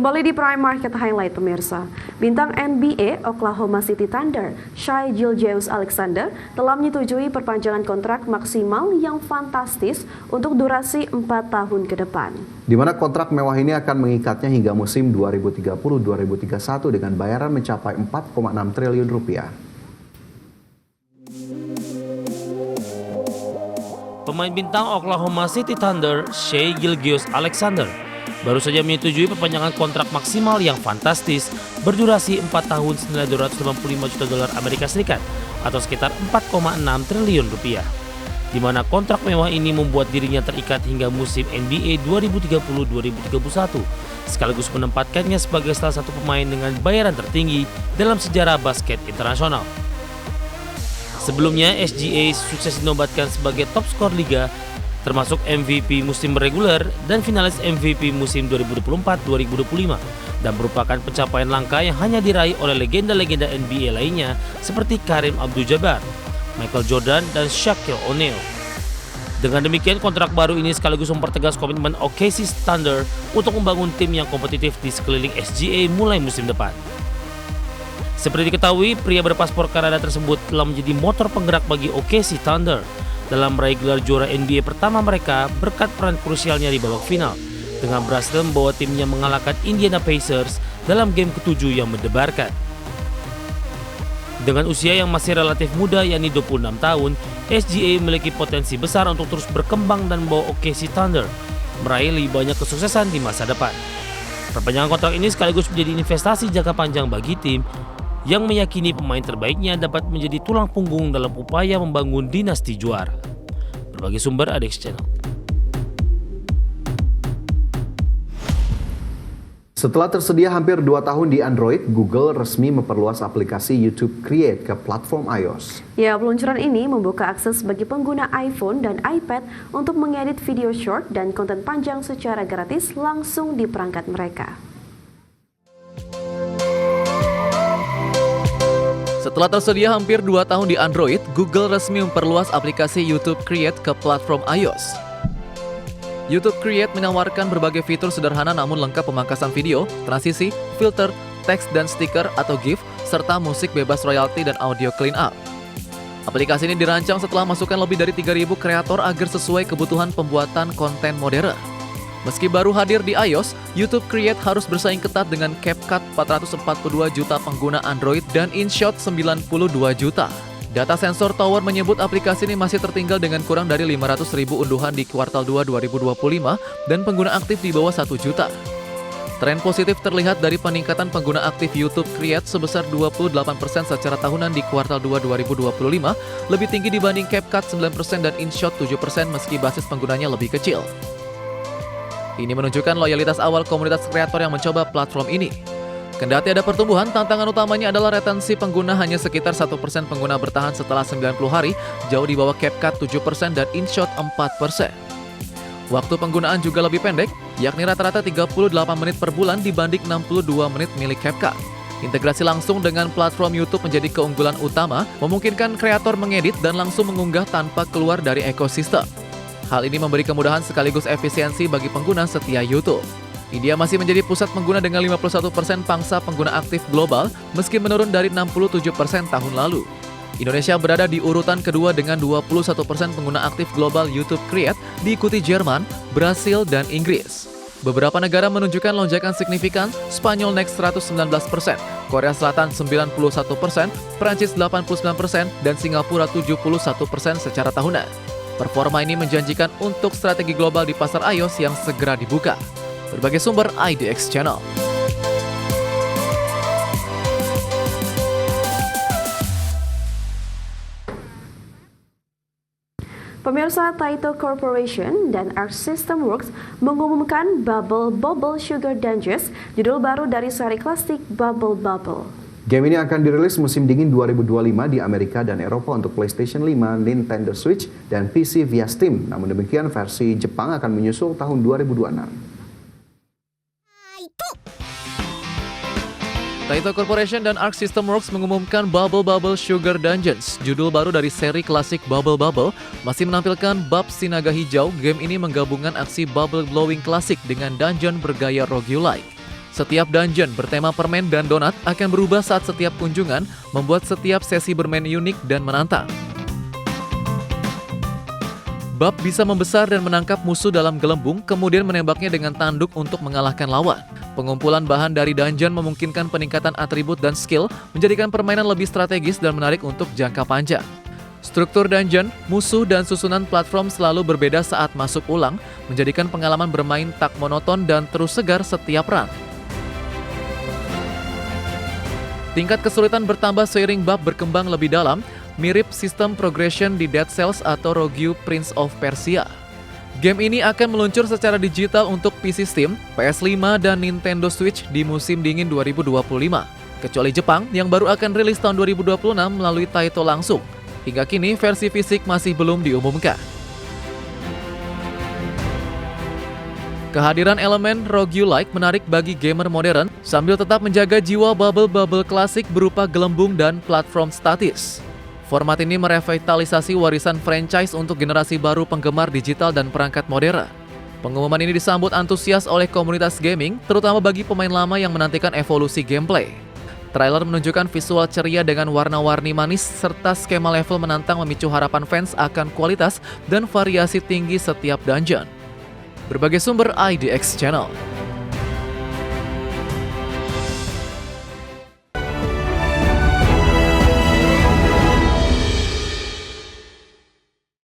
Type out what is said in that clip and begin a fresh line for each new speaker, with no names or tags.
Kembali di Prime Market Highlight pemirsa, bintang NBA Oklahoma City Thunder, Shai Gilgeous-Alexander telah menyetujui perpanjangan kontrak maksimal yang fantastis untuk durasi 4 tahun ke depan.
Di mana kontrak mewah ini akan mengikatnya hingga musim 2030-2031 dengan bayaran mencapai 4,6 triliun rupiah.
Pemain bintang Oklahoma City Thunder, Shai Gilgeous-Alexander, baru saja menyetujui perpanjangan kontrak maksimal yang fantastis berdurasi 4 tahun senilai $255 juta Amerika Serikat atau sekitar 4,6 triliun rupiah. Di mana kontrak mewah ini membuat dirinya terikat hingga musim NBA 2030-2031, sekaligus menempatkannya sebagai salah satu pemain dengan bayaran tertinggi dalam sejarah basket internasional. Sebelumnya, SGA sukses dinobatkan sebagai top skor liga, termasuk MVP musim reguler dan finalis MVP musim 2024-2025, dan merupakan pencapaian langka yang hanya diraih oleh legenda-legenda NBA lainnya seperti Kareem Abdul-Jabbar, Michael Jordan, dan Shaquille O'Neal. Dengan demikian, kontrak baru ini sekaligus mempertegas komitmen OKC Thunder untuk membangun tim yang kompetitif di sekeliling SGA mulai musim depan. Seperti diketahui, pria berpaspor Kanada tersebut telah menjadi motor penggerak bagi OKC Thunder dalam meraih gelar juara NBA pertama mereka berkat peran krusialnya di babak final, dengan berhasil membawa timnya mengalahkan Indiana Pacers dalam game ke-7 yang mendebarkan. Dengan usia yang masih relatif muda yakni 26 tahun, SGA memiliki potensi besar untuk terus berkembang dan membawa OKC Thunder meraih lebih banyak kesuksesan di masa depan. Perpanjangan kontrak ini sekaligus menjadi investasi jangka panjang bagi tim yang meyakini pemain terbaiknya dapat menjadi tulang punggung dalam upaya membangun dinasti juara. Berbagai sumber ada di channel.
Setelah tersedia hampir 2 tahun di Android, Google resmi memperluas aplikasi YouTube Create ke platform iOS.
Ya, peluncuran ini membuka akses bagi pengguna iPhone dan iPad untuk mengedit video short dan konten panjang secara gratis langsung di perangkat mereka.
Setelah tersedia hampir 2 tahun di Android, Google resmi memperluas aplikasi YouTube Create ke platform iOS. YouTube Create menawarkan berbagai fitur sederhana namun lengkap pemangkasan video, transisi, filter, teks dan stiker atau GIF, serta musik bebas royalti dan audio cleanup. Aplikasi ini dirancang setelah masukan lebih dari 3.000 kreator agar sesuai kebutuhan pembuatan konten modern. Meski baru hadir di iOS, YouTube Create harus bersaing ketat dengan CapCut 442 juta pengguna Android dan InShot 92 juta. Data sensor Tower menyebut aplikasi ini masih tertinggal dengan kurang dari 500.000 unduhan di kuartal 2 2025 dan pengguna aktif di bawah 1 juta. Tren positif terlihat dari peningkatan pengguna aktif YouTube Create sebesar 28% secara tahunan di kuartal 2 2025, lebih tinggi dibanding CapCut 9% dan InShot 7% meski basis penggunanya lebih kecil. Ini menunjukkan loyalitas awal komunitas kreator yang mencoba platform ini. Kendati ada pertumbuhan, tantangan utamanya adalah retensi pengguna hanya sekitar 1% pengguna bertahan setelah 90 hari, jauh di bawah CapCut 7% dan InShot 4%. Waktu penggunaan juga lebih pendek, yakni rata-rata 38 menit per bulan dibanding 62 menit milik CapCut. Integrasi langsung dengan platform YouTube menjadi keunggulan utama, memungkinkan kreator mengedit dan langsung mengunggah tanpa keluar dari ekosistem. Hal ini memberi kemudahan sekaligus efisiensi bagi pengguna setia YouTube. India masih menjadi pusat pengguna dengan 51% pangsa pengguna aktif global, meski menurun dari 67% tahun lalu. Indonesia berada di urutan kedua dengan 21% pengguna aktif global YouTube Create, diikuti Jerman, Brasil, dan Inggris. Beberapa negara menunjukkan lonjakan signifikan, Spanyol naik 119%, Korea Selatan 91%, Prancis 89%, dan Singapura 71% secara tahunan. Performa ini menjanjikan untuk strategi global di pasar iOS yang segera dibuka. Berbagai sumber IDX Channel.
Pemirsa, Taito Corporation dan Arc System Works mengumumkan Bubble Bobble Sugar Dungeons, judul baru dari seri klasik Bubble Bobble.
Game ini akan dirilis musim dingin 2025 di Amerika dan Eropa untuk PlayStation 5, Nintendo Switch, dan PC via Steam. Namun demikian, versi Jepang akan menyusul tahun 2026.
Taito Corporation dan Arc System Works mengumumkan Bubble Bobble Sugar Dungeons, judul baru dari seri klasik Bubble Bobble, masih menampilkan bab si naga hijau. Game ini menggabungkan aksi bubble blowing klasik dengan dungeon bergaya roguelike. Setiap dungeon bertema permen dan donat akan berubah saat setiap kunjungan, membuat setiap sesi bermain unik dan menantang. Bab bisa membesar dan menangkap musuh dalam gelembung, kemudian menembaknya dengan tanduk untuk mengalahkan lawan. Pengumpulan bahan dari dungeon memungkinkan peningkatan atribut dan skill, menjadikan permainan lebih strategis dan menarik untuk jangka panjang. Struktur dungeon, musuh, dan susunan platform selalu berbeda saat masuk ulang, menjadikan pengalaman bermain tak monoton dan terus segar setiap run. Tingkat kesulitan bertambah seiring bab berkembang lebih dalam, mirip sistem progression di Dead Cells atau Rogue Prince of Persia. Game ini akan meluncur secara digital untuk PC Steam, PS5, dan Nintendo Switch di musim dingin 2025. Kecuali Jepang yang baru akan rilis tahun 2026 melalui Taito langsung. Hingga kini versi fisik masih belum diumumkan. Kehadiran elemen roguelike menarik bagi gamer modern sambil tetap menjaga jiwa bubble-bubble klasik berupa gelembung dan platform statis. Format ini merevitalisasi warisan franchise untuk generasi baru penggemar digital dan perangkat modern. Pengumuman ini disambut antusias oleh komunitas gaming, terutama bagi pemain lama yang menantikan evolusi gameplay. Trailer menunjukkan visual ceria dengan warna-warni manis serta skema level menantang memicu harapan fans akan kualitas dan variasi tinggi setiap dungeon. Berbagai sumber IDX Channel.